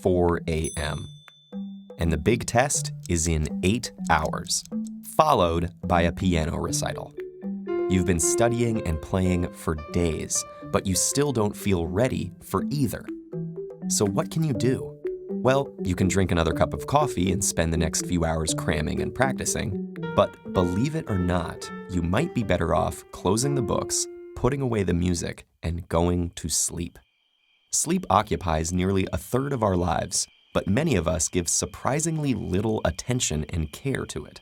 4 a.m. And the big test is in 8 hours, followed by a piano recital. You've been studying and playing for days, but you still don't feel ready for either. So what can you do? Well, you can drink another cup of coffee and spend the next few hours cramming and practicing. But believe it or not, you might be better off closing the books, putting away the music, and going to sleep. Sleep occupies nearly a third of our lives, but many of us give surprisingly little attention and care to it.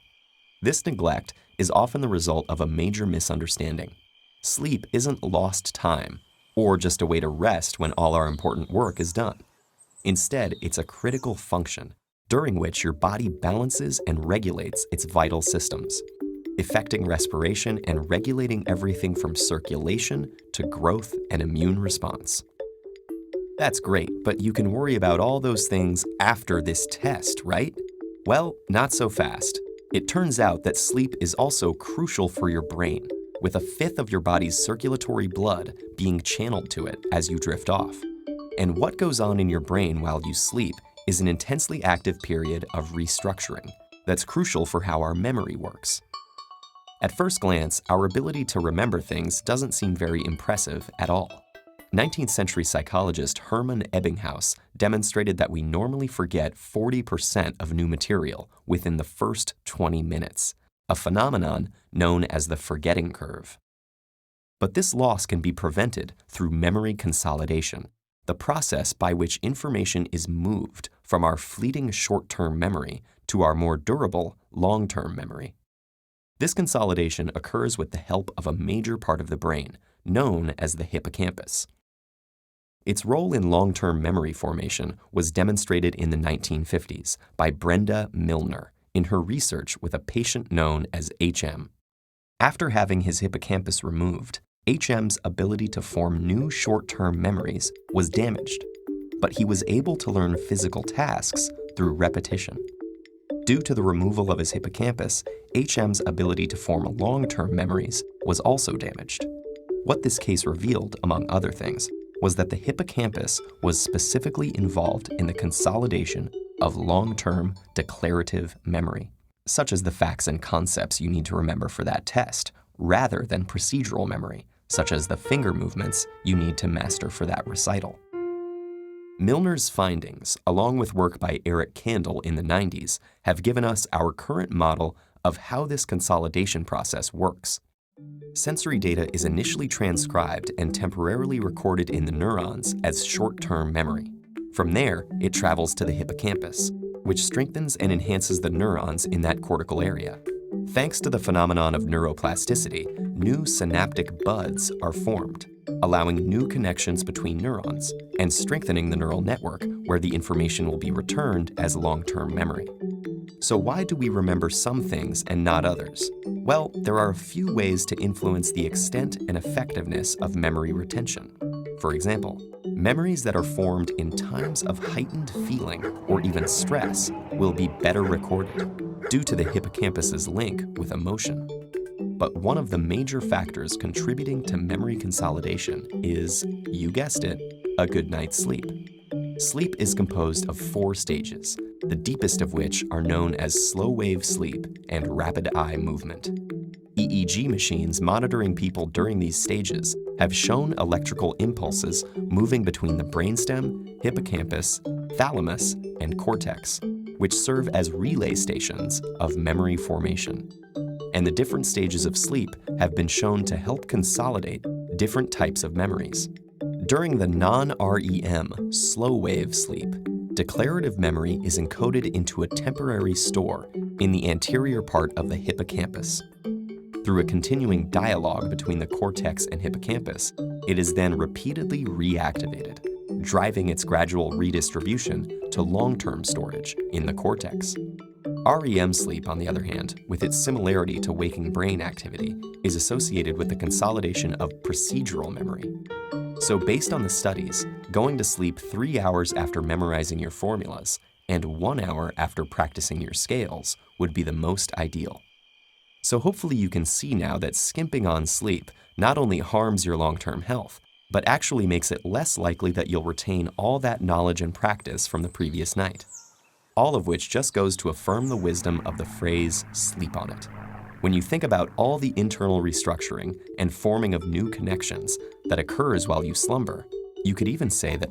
This neglect is often the result of a major misunderstanding. Sleep isn't lost time, or just a way to rest when all our important work is done. Instead, it's a critical function, during which your body balances and regulates its vital systems, affecting respiration and regulating everything from circulation to growth and immune response. That's great, but you can worry about all those things after this test, right? Well, not so fast. It turns out that sleep is also crucial for your brain, with a fifth of your body's circulatory blood being channeled to it as you drift off. And what goes on in your brain while you sleep is an intensely active period of restructuring that's crucial for how our memory works. At first glance, our ability to remember things doesn't seem very impressive at all. 19th century psychologist Hermann Ebbinghaus demonstrated that we normally forget 40% of new material within the first 20 minutes, a phenomenon known as the forgetting curve. But this loss can be prevented through memory consolidation, the process by which information is moved from our fleeting short-term memory to our more durable long-term memory. This consolidation occurs with the help of a major part of the brain, known as the hippocampus. Its role in long-term memory formation was demonstrated in the 1950s by Brenda Milner in her research with a patient known as HM. After having his hippocampus removed, HM's ability to form new short-term memories was damaged, but he was able to learn physical tasks through repetition. Due to the removal of his hippocampus, HM's ability to form long-term memories was also damaged. What this case revealed, among other things, was that the hippocampus was specifically involved in the consolidation of long-term declarative memory, such as the facts and concepts you need to remember for that test, rather than procedural memory, such as the finger movements you need to master for that recital. Milner's findings, along with work by Eric Kandel in the 90s, have given us our current model of how this consolidation process works. Sensory data is initially transcribed and temporarily recorded in the neurons as short-term memory. From there, it travels to the hippocampus, which strengthens and enhances the neurons in that cortical area. Thanks to the phenomenon of neuroplasticity, new synaptic buds are formed, allowing new connections between neurons and strengthening the neural network where the information will be returned as long-term memory. So why do we remember some things and not others? Well, there are a few ways to influence the extent and effectiveness of memory retention. For example, memories that are formed in times of heightened feeling or even stress will be better recorded due to the hippocampus's link with emotion. But one of the major factors contributing to memory consolidation is, you guessed it, a good night's sleep. Sleep is composed of 4 stages, the deepest of which are known as slow-wave sleep and rapid eye movement. EEG machines monitoring people during these stages have shown electrical impulses moving between the brainstem, hippocampus, thalamus, and cortex, which serve as relay stations of memory formation. And the different stages of sleep have been shown to help consolidate different types of memories. During the non-REM slow-wave sleep, declarative memory is encoded into a temporary store in the anterior part of the hippocampus. Through a continuing dialogue between the cortex and hippocampus, it is then repeatedly reactivated, driving its gradual redistribution to long-term storage in the cortex. REM sleep, on the other hand, with its similarity to waking brain activity, is associated with the consolidation of procedural memory. So based on the studies, going to sleep 3 hours after memorizing your formulas and 1 hour after practicing your scales would be the most ideal. So hopefully you can see now that skimping on sleep not only harms your long-term health, but actually makes it less likely that you'll retain all that knowledge and practice from the previous night. All of which just goes to affirm the wisdom of the phrase, sleep on it. When you think about all the internal restructuring and forming of new connections that occurs while you slumber, you could even say that